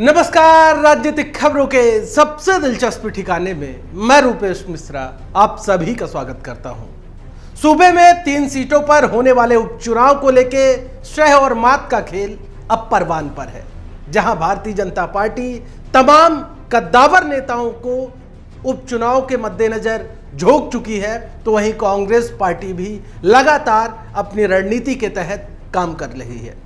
नमस्कार। राजनीतिक खबरों के सबसे दिलचस्प ठिकाने में मैं रूपेश मिश्रा आप सभी का स्वागत करता हूं। सूबे में 3 सीटों पर होने वाले उपचुनाव को लेके शह और मात का खेल अब परवान पर है। जहां भारतीय जनता पार्टी तमाम कद्दावर नेताओं को उपचुनाव के मद्देनजर झोंक चुकी है, तो वहीं कांग्रेस पार्टी भी लगातार अपनी रणनीति के तहत काम कर रही है।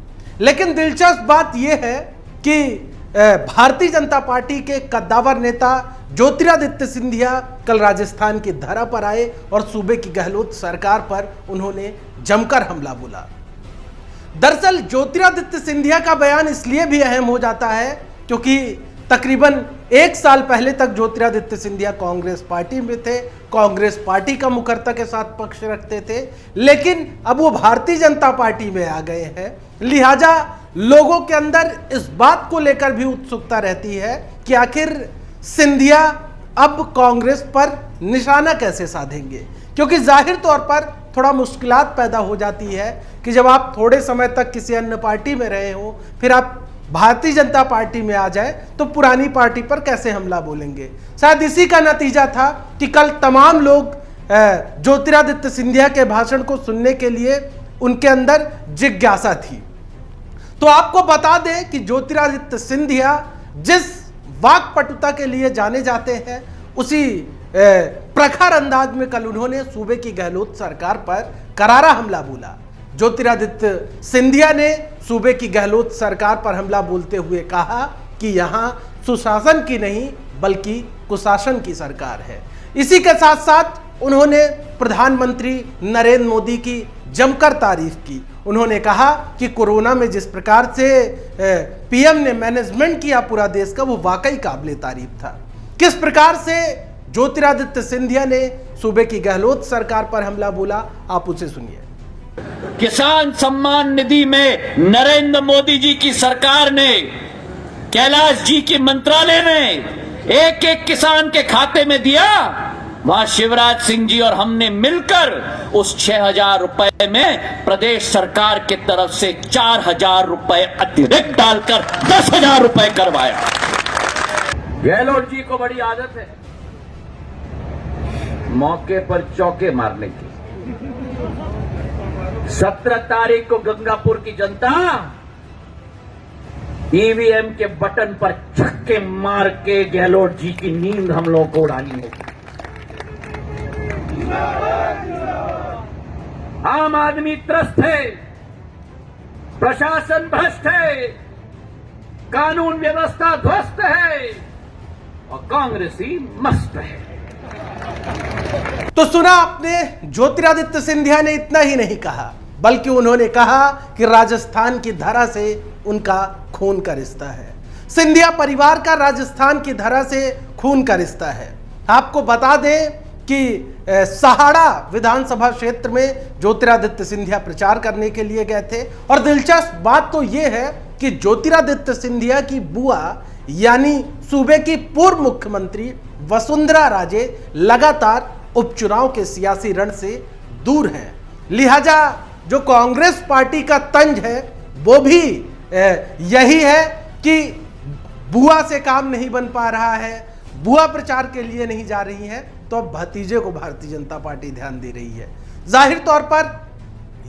लेकिन दिलचस्प बात यह है कि भारतीय जनता पार्टी के कद्दावर नेता ज्योतिरादित्य सिंधिया कल राजस्थान की धरा पर आए और सूबे की गहलोत सरकार पर उन्होंने जमकर हमला बोला। दरअसल ज्योतिरादित्य सिंधिया का बयान इसलिए भी अहम हो जाता है क्योंकि तकरीबन 1 साल पहले तक ज्योतिरादित्य सिंधिया कांग्रेस पार्टी में थे, कांग्रेस पार्टी का मुखर्ता के साथ पक्ष रखते थे, लेकिन अब वो भारतीय जनता पार्टी में आ गए हैं। लिहाजा लोगों के अंदर इस बात को लेकर भी उत्सुकता रहती है कि आखिर सिंधिया अब कांग्रेस पर निशाना कैसे साधेंगे, क्योंकि जाहिर तौर पर थोड़ा मुश्किलात पैदा हो जाती है कि जब आप थोड़े समय तक किसी अन्य पार्टी में रहे हो, फिर आप भारतीय जनता पार्टी में आ जाए तो पुरानी पार्टी पर कैसे हमला बोलेंगे। शायद इसी का नतीजा था कि कल तमाम लोग ज्योतिरादित्य सिंधिया के भाषण को सुनने के लिए उनके अंदर जिज्ञासा थी। तो आपको बता दें कि ज्योतिरादित्य सिंधिया जिस वाक्पटुता के लिए जाने जाते हैं, उसी प्रखर अंदाज में कल उन्होंने सूबे की गहलोत सरकार पर करारा हमला बोला। ज्योतिरादित्य सिंधिया ने सूबे की गहलोत सरकार पर हमला बोलते हुए कहा कि यहां सुशासन की नहीं बल्कि कुशासन की सरकार है। इसी के साथ साथ उन्होंने प्रधानमंत्री नरेंद्र मोदी की जमकर तारीफ की। उन्होंने कहा कि कोरोना में जिस प्रकार से पीएम ने मैनेजमेंट किया पूरा देश का, वो वाकई काबिले तारीफ था। किस प्रकार से ज्योतिरादित्य सिंधिया ने सूबे की गहलोत सरकार पर हमला बोला, आप उसे सुनिए। किसान सम्मान निधि में नरेंद्र मोदी जी की सरकार ने, कैलाश जी के मंत्रालय ने एक एक किसान के खाते में दिया। वहां शिवराज सिंह जी और हमने मिलकर उस 6,000 रुपए में प्रदेश सरकार की तरफ से 4,000 रुपए अतिरिक्त डालकर 10,000 रुपए करवाया। गहलोत जी को बड़ी आदत है मौके पर चौके मारने की। 17 तारीख को गंगापुर की जनता ईवीएम के बटन पर छक्के मार के गहलोत जी की नींद हम लोगों को उड़ानी है। आम आदमी त्रस्त है, प्रशासन भ्रष्ट है, कानून व्यवस्था ध्वस्त है और कांग्रेसी मस्त है। तो सुना आपने, ज्योतिरादित्य सिंधिया ने इतना ही नहीं कहा बल्कि उन्होंने कहा कि राजस्थान की धरा से उनका खून का रिश्ता है। सिंधिया परिवार का राजस्थान की धरा से खून का रिश्ता है। आपको बता दें कि सहाड़ा विधानसभा क्षेत्र में ज्योतिरादित्य सिंधिया प्रचार करने के लिए गए थे। और दिलचस्प बात तो यह है कि ज्योतिरादित्य सिंधिया की बुआ यानी सूबे की पूर्व मुख्यमंत्री वसुंधरा राजे लगातार उपचुनाव के सियासी रण से दूर हैं। लिहाजा जो कांग्रेस पार्टी का तंज है वो भी यही है कि बुआ से काम नहीं बन पा रहा है, बुआ प्रचार के लिए नहीं जा रही है, तो अब भतीजे को भारतीय जनता पार्टी ध्यान दे रही है। जाहिर तौर पर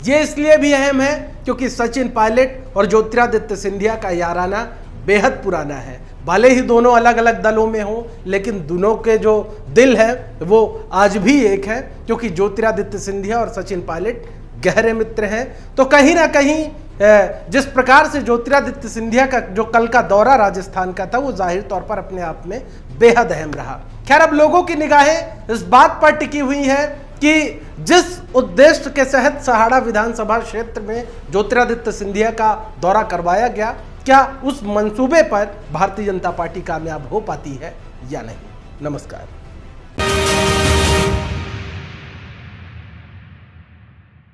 यह इसलिए भी अहम है क्योंकि सचिन पायलट और ज्योतिरादित्य सिंधिया का याराना बेहद पुराना है। भले ही दोनों अलग अलग दलों में हों, लेकिन दोनों के जो दिल है वो आज भी एक है, क्योंकि ज्योतिरादित्य सिंधिया और सचिन पायलट गहरे मित्र हैं। तो कहीं ना कहीं जिस प्रकार से ज्योतिरादित्य सिंधिया का जो कल का दौरा राजस्थान का था, वो जाहिर तौर पर अपने आप में बेहद अहम रहा। खैर, अब लोगों की निगाहें इस बात पर टिकी हुई है कि जिस उद्देश्य के तहत सहाड़ा विधानसभा क्षेत्र में ज्योतिरादित्य सिंधिया का दौरा करवाया गया, क्या उस मंसूबे पर भारतीय जनता पार्टी कामयाब हो पाती है या नहीं। नमस्कार।